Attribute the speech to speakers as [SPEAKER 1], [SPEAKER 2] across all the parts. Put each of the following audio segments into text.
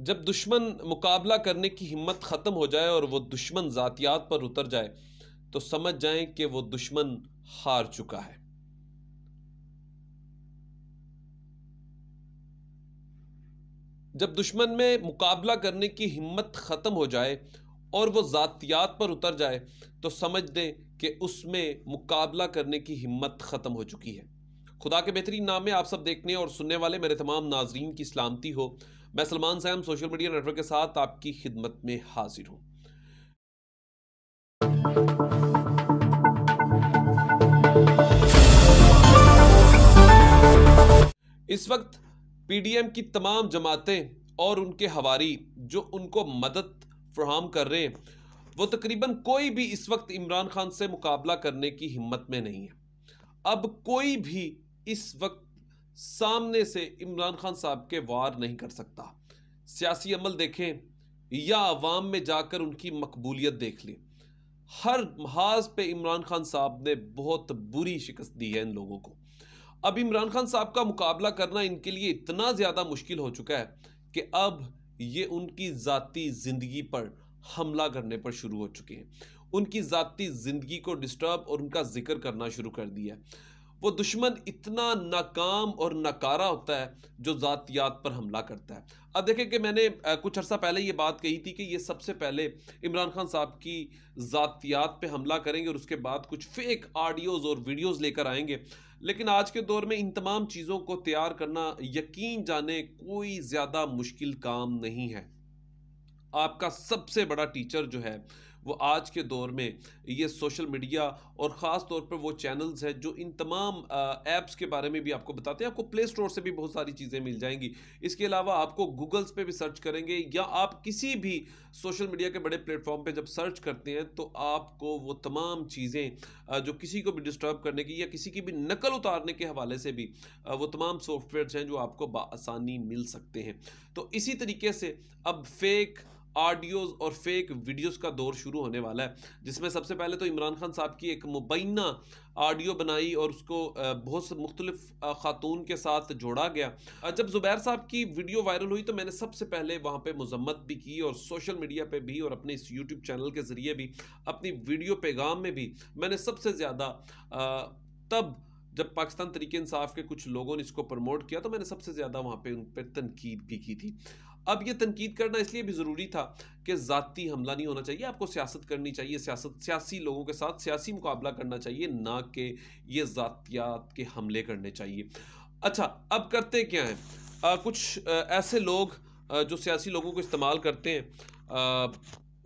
[SPEAKER 1] जब दुश्मन मुकाबला करने की हिम्मत ख़त्म हो जाए और वो दुश्मन ज़ातियात पर उतर जाए, तो समझ जाएं कि वो दुश्मन हार चुका है। जब दुश्मन में मुकाबला करने की हिम्मत ख़त्म हो जाए और वो ज़ातियात पर उतर जाए, तो समझ दें कि उसमें मुकाबला करने की हिम्मत ख़त्म हो चुकी है। खुदा के बेहतरीन नाम में आप सब देखने और सुनने वाले मेरे तमाम नाजरीन की सलामती हो। मैं Salman Sam social media network के साथ आपकी खिदमत में हाजिर हूँ। इस वक्त पीडीएम की तमाम जमातें और उनके हवारी जो उनको मदद फराहम कर रहे हैं, वो तकरीबन कोई भी इस वक्त इमरान खान से मुकाबला करने की हिम्मत में नहीं है। अब कोई भी इस वक्त सामने से इमरान खान साहब के वार नहीं कर सकता। सियासी अमल देखें या अवाम में जाकर उनकी मकबूलियत देख लें, हर महाज पे इमरान खान साहब ने बहुत बुरी शिकस्त दी है इन लोगों को। अब इमरान खान साहब का मुकाबला करना इनके लिए इतना ज़्यादा मुश्किल हो चुका है कि अब ये उनकी ज़ाती ज़िंदगी पर हमला करने पर शुरू हो चुके हैं। उनकी ज़ाती ज़िंदगी को डिस्टर्ब और उनका जिक्र करना शुरू कर दिया है। वो दुश्मन इतना नाकाम और नकारा होता है जो ज़ातियात पर हमला करता है। अब देखें कि मैंने कुछ अर्सा पहले ये बात कही थी कि ये सबसे पहले इमरान खान साहब की ज़ातियात पे हमला करेंगे और उसके बाद कुछ फेक ऑडियोज़ और वीडियोज़ लेकर आएंगे। लेकिन आज के दौर में इन तमाम चीज़ों को तैयार करना यकीन जाने कोई ज़्यादा मुश्किल काम नहीं है। आपका सबसे बड़ा टीचर जो है वो आज के दौर में ये सोशल मीडिया और ख़ास तौर पर वो चैनल्स हैं जो इन तमाम ऐप्स के बारे में भी आपको बताते हैं। आपको प्ले स्टोर से भी बहुत सारी चीज़ें मिल जाएंगी। इसके अलावा आपको गूगल्स पे भी सर्च करेंगे या आप किसी भी सोशल मीडिया के बड़े प्लेटफॉर्म पे जब सर्च करते हैं तो आपको वो तमाम चीज़ें जो किसी को भी डिस्टर्ब करने की या किसी की भी नकल उतारने के हवाले से भी वो तमाम सॉफ्टवेयर्स हैं जो आपको बासानी मिल सकते हैं। तो इसी तरीके से अब फेक ऑडियोज़ और फेक वीडियोज़ का दौर शुरू होने वाला है, जिसमें सबसे पहले तो इमरान खान साहब की एक मुबैना ऑडियो बनाई और उसको बहुत से मुख्तलिफ खातून के साथ जोड़ा गया। जब ज़ुबैर साहब की वीडियो वायरल हुई तो मैंने सबसे पहले वहाँ पे मज़म्मत भी की और सोशल मीडिया पे भी और अपने इस यूट्यूब चैनल के ज़रिए भी, अपनी वीडियो पैगाम में भी मैंने सबसे ज़्यादा तब जब पाकिस्तान तरीके इंसाफ के कुछ लोगों ने इसको प्रमोट किया तो मैंने सबसे ज़्यादा वहाँ पे उन पर तनकीद भी की थी। अब ये तनकीद करना इसलिए भी ज़रूरी था कि ज़ाती हमला नहीं होना चाहिए, आपको सियासत करनी चाहिए, सियासी लोगों के साथ सियासी मुकाबला करना चाहिए, ना कि ये ज़ातियात के हमले करने चाहिए। अच्छा, अब करते क्या हैं? कुछ ऐसे लोग जो सियासी लोगों को इस्तेमाल करते हैं,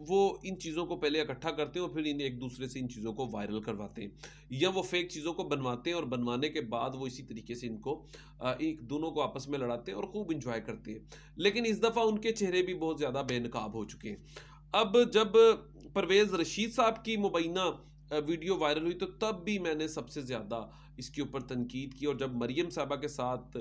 [SPEAKER 1] वो इन चीज़ों को पहले इकट्ठा करते हैं और फिर इन एक दूसरे से इन चीज़ों को वायरल करवाते हैं, या वो फेक चीज़ों को बनवाते हैं और बनवाने के बाद वो इसी तरीके से इनको एक दोनों को आपस में लड़ाते हैं और खूब इंजॉय करते हैं। लेकिन इस दफ़ा उनके चेहरे भी बहुत ज़्यादा बेनकाब हो चुके हैं। अब जब परवेज़ रशीद साहब की मुबैना वीडियो वायरल हुई तो तब भी मैंने सबसे ज़्यादा इसके ऊपर तनकीद की, और जब मरियम साहबा के साथ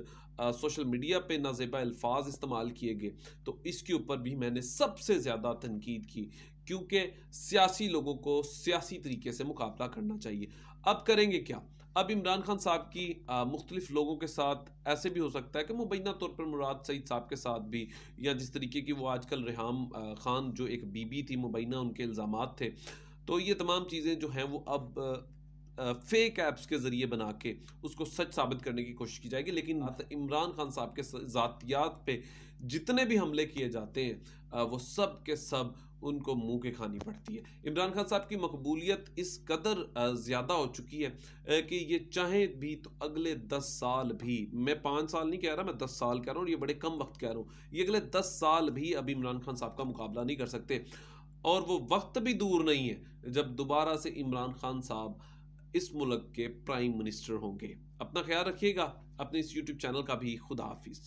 [SPEAKER 1] सोशल मीडिया पे नाज़ेबा अल्फाज इस्तेमाल किए गए तो इसके ऊपर भी मैंने सबसे ज़्यादा तनकीद की, क्योंकि सियासी लोगों को सियासी तरीके से मुकाबला करना चाहिए। अब करेंगे क्या? अब इमरान खान साहब की मुख्तलिफ लोगों के साथ ऐसे भी हो सकता है कि मुबैना तौर पर मुराद सईद साहब के साथ भी, या जिस तरीके की वो आजकल रेहाम खान जो एक बीबी थी मुबैना, उनके इल्ज़ामात थे। तो ये तमाम चीज़ें जो हैं वो अब फेक ऐप्स के ज़रिए बना के उसको सच साबित करने की कोशिश की जाएगी। लेकिन इमरान खान साहब के ज़ातियात पे जितने भी हमले किए जाते हैं वो सब के सब उनको मुंह के खानी पड़ती है। इमरान खान साहब की मकबूलियत इस कदर ज़्यादा हो चुकी है कि ये चाहे भी तो अगले 10 साल भी, मैं 5 साल नहीं कह रहा, मैं 10 साल कह रहा हूँ, और ये बड़े कम वक्त कह रहा हूँ, ये अगले 10 साल भी अब इमरान खान साहब का मुकाबला नहीं कर सकते। और वो वक्त भी दूर नहीं है जब दोबारा से इमरान खान साहब इस मुल्क के प्राइम मिनिस्टर होंगे। अपना ख्याल रखिएगा। अपने इस यूट्यूब चैनल का भी खुदा हाफिज।